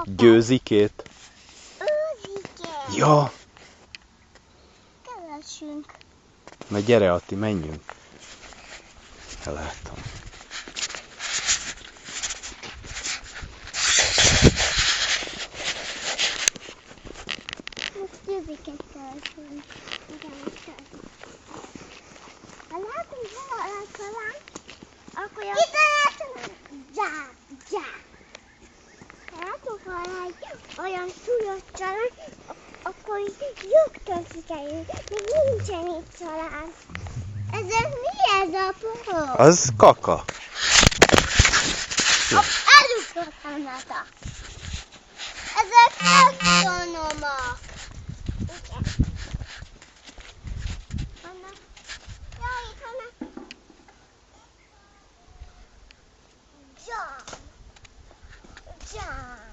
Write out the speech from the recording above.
Győzikét? Őzikét. Ja! Keresünk. Na gyere, Atti, menjünk. Ellátom. Most győziket keresünk. Ha látunk valami talán, akkor itt látunk. Ha látunk valami olyan súlyos család, akkor rögtön kikerül. Még nincsen itt család. Mi ez a pohó? Az kaka. Elugrottam rá. Ezek autonomak. Igen. Anna. Jaj, itt vannak. Jam.